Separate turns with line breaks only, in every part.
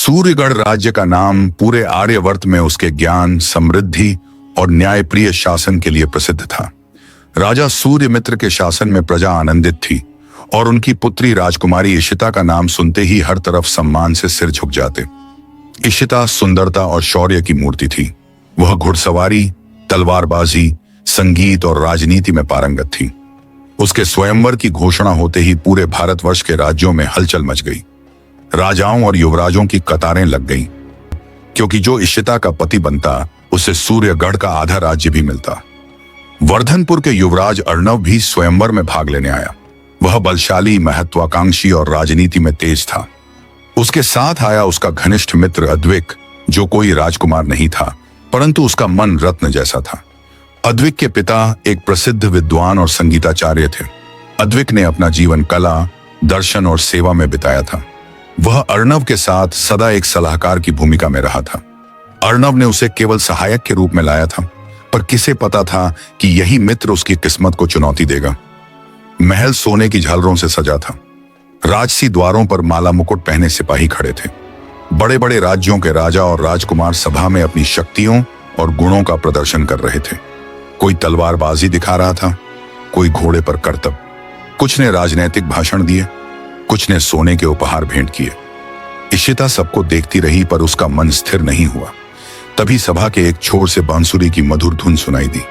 सूर्यगढ़ राज्य का नाम पूरे आर्यवर्त में उसके ज्ञान, समृद्धि और न्यायप्रिय शासन के लिए प्रसिद्ध था। राजा सूर्यमित्र के शासन में प्रजा आनंदित थी और उनकी पुत्री राजकुमारी इशिता का नाम सुनते ही हर तरफ सम्मान से सिर झुक जाते। इशिता सुंदरता और शौर्य की मूर्ति थी। वह घुड़सवारी, तलवारबाजी, संगीत और राजनीति में पारंगत थी। उसके स्वयंवर की घोषणा होते ही पूरे भारतवर्ष के राज्यों में हलचल मच गई। राजाओं और युवराजों की कतारें लग गईं, क्योंकि जो इशिता का पति बनता उसे सूर्यगढ़ का आधा राज्य भी मिलता। वर्धनपुर के युवराज अर्णव भी स्वयंवर में भाग लेने आया। वह बलशाली, महत्वाकांक्षी और राजनीति में तेज था। उसके साथ आया उसका घनिष्ठ मित्र अद्विक, जो कोई राजकुमार नहीं था, परंतु उसका मन रत्न जैसा था। अद्विक के पिता एक प्रसिद्ध विद्वान और संगीताचार्य थे। अद्विक ने अपना जीवन कला, दर्शन और सेवा में बिताया था। वह अर्णव के साथ सदा एक सलाहकार की भूमिका में रहा था। अर्णव ने उसे केवल सहायक के रूप में लाया था, पर किसे पता था कि यही मित्र उसकी किस्मत को चुनौती देगा। महल सोने की झालरों से सजा था। राजसी द्वारों पर माला मुकुट पहने सिपाही खड़े थे। बड़े बड़े राज्यों के राजा और राजकुमार सभा में अपनी शक्तियों और गुणों का प्रदर्शन कर रहे थे। कोई तलवारबाजी दिखा रहा था, कोई घोड़े पर करतब। कुछ ने राजनैतिक भाषण दिए, कुछ ने सोने के उपहार भेंट किए। इशिता सबको देखती रही, पर उसका मन स्थिर नहीं हुआ। तभी सभा के एक छोर से बांसुरी की मधुर धुन सुनाई दी।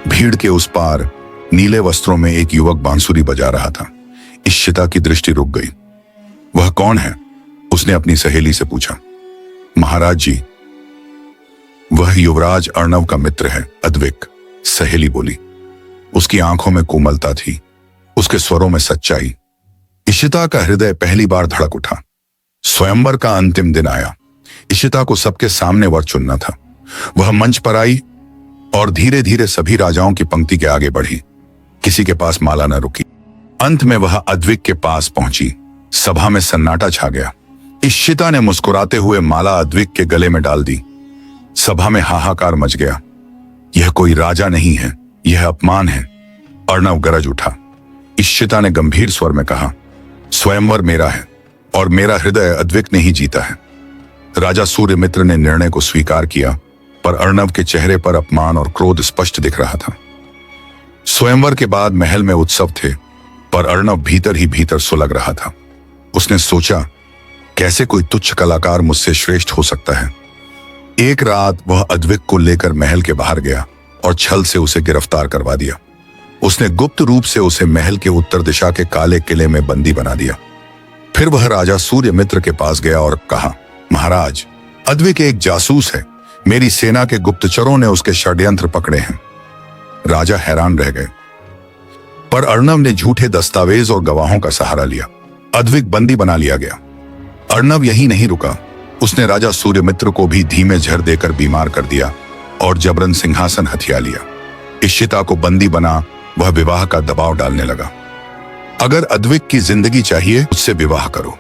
भीड़ के उस पार नीले वस्त्रों में एक युवक बांसुरी बजा रहा था। इशिता की दृष्टि रुक गई। वह कौन है? उसने अपनी सहेली से पूछा। महाराज जी, वह युवराज अर्णव का मित्र है, अद्विक, सहेली बोली। उसकी आंखों में कोमलता थी, उसके स्वरों में सच्चाई। इशिता का हृदय पहली बार धड़क उठा। स्वयंवर का अंतिम दिन आया। इशिता को सबके सामने वर चुनना था। वह मंच पर आई और धीरे धीरे सभी राजाओं की पंक्ति के आगे बढ़ी। किसी के पास माला न रुकी। अंत में वह अद्विक के पास पहुंची। सभा में सन्नाटा छा गया। इशिता ने मुस्कुराते हुए माला अद्विक के गले में डाल दी। सभा में हाहाकार मच गया। यह कोई राजा नहीं है, यह अपमान है, अर्णव गरज उठा। इशिता ने गंभीर स्वर में कहा, स्वयंवर मेरा है और मेरा हृदय अद्विक ने ही जीता है। राजा सूर्यमित्र ने निर्णय को स्वीकार किया, पर अर्णव के चेहरे पर अपमान और क्रोध स्पष्ट दिख रहा था। स्वयंवर के बाद महल में उत्सव थे, पर अर्णव भीतर ही भीतर सुलग रहा था। उसने सोचा, कैसे कोई तुच्छ कलाकार मुझसे श्रेष्ठ हो सकता है। एक रात वह अद्विक को लेकर महल के बाहर गया और छल से उसे गिरफ्तार करवा दिया। उसने गुप्त रूप से उसे महल के उत्तर दिशा के काले किले में बंदी बना दिया। फिर वह राजा सूर्यमित्र के पास गया और कहा, महाराज, अद्विक एक जासूस है। मेरी सेना के गुप्तचरों ने उसके षड्यंत्र पकड़े हैं। राजा हैरान रह गए, पर अर्णव ने झूठे दस्तावेज और गवाहों का सहारा लिया। अद्विक बंदी बना लिया गया। अर्णव यही नहीं रुका, उसने राजा सूर्यमित्र को भी धीमे झर देकर बीमार कर दिया और जबरन सिंहासन हथिया लिया। इशिता को बंदी बना वह विवाह का दबाव डालने लगा। अगर अद्विक की जिंदगी चाहिए, उससे विवाह करो।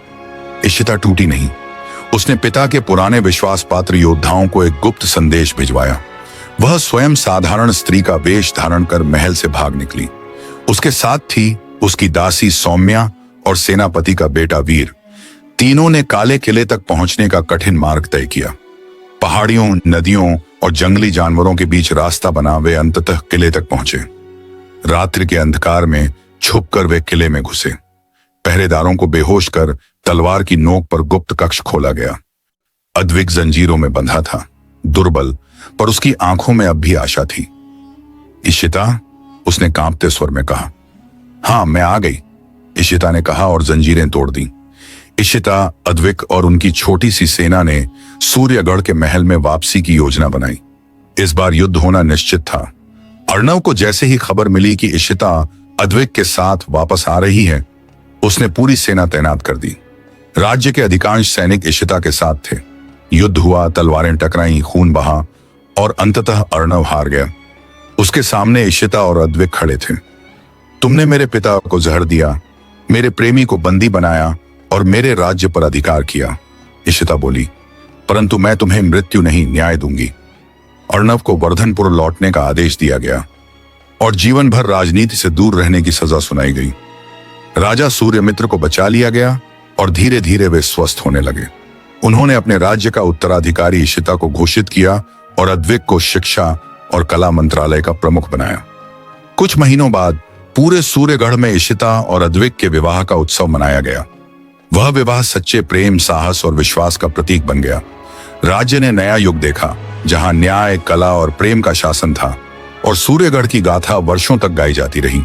इशिता टूटी नहीं। उसने पिता के पुराने विश्वास पात्र योद्धाओं को एक गुप्त संदेश भिजवाया। वह स्वयं साधारण स्त्री का वेश धारण कर महल से भाग निकली। उसके साथ थी उसकी दासी सौम्या और सेनापति का बेटा वीर। तीनों ने काले किले तक पहुंचने का कठिन मार्ग तय किया। पहाड़ियों, नदियों और जंगली जानवरों के बीच रास्ता बना वे अंततः किले तक पहुंचे। रात्रि के अंधकार में छुपकर वे किले में घुसे। पहरेदारों को बेहोश कर तलवार की नोक पर गुप्त कक्ष खोला गया। अद्विक जंजीरों में बंधा था, दुर्बल, पर उसकी आंखों में अब भी आशा थी। इशिता, उसने कांपते स्वर में कहा। हाँ, मैं आ गई, इशिता ने कहा और जंजीरें तोड़ दी। इशिता, अद्विक और उनकी छोटी सी सेना ने सूर्यगढ़ के महल में वापसी की योजना बनाई। इस बार युद्ध होना निश्चित था। अर्णव को जैसे ही खबर मिली कि इशिता अद्विक के साथ वापस आ रही है, उसने पूरी सेना तैनात कर दी। राज्य के अधिकांश सैनिक इशिता के साथ थे। युद्ध हुआ, तलवारें टकराई, खून बहा और अंततः अर्णव हार गया। उसके सामने इशिता और अद्विक खड़े थे। तुमने मेरे पिता को जहर दिया, मेरे प्रेमी को बंदी बनाया और मेरे राज्य पर अधिकार किया, इशिता बोली, परंतु मैं तुम्हें मृत्यु नहीं, न्याय दूंगी। अर्णव को वर्धनपुर लौटने का आदेश दिया गया और जीवन भर राजनीति से दूर रहने की सजा सुनाई गई। राजा सूर्यमित्र को बचा लिया गया और धीरे धीरे वे स्वस्थ होने लगे। उन्होंने अपने राज्य का उत्तराधिकारी इशिता को घोषित किया और अद्विक को शिक्षा और कला मंत्रालय का प्रमुख बनाया। कुछ महीनों बाद पूरे सूर्यगढ़ में इशिता और अद्विक के विवाह का उत्सव मनाया गया। वह विवाह सच्चे प्रेम, साहस और विश्वास का प्रतीक बन गया। राज्य ने नया युग देखा, जहां न्याय, कला और प्रेम का शासन था और सूर्यगढ़ की गाथा वर्षों तक गाई जाती रही।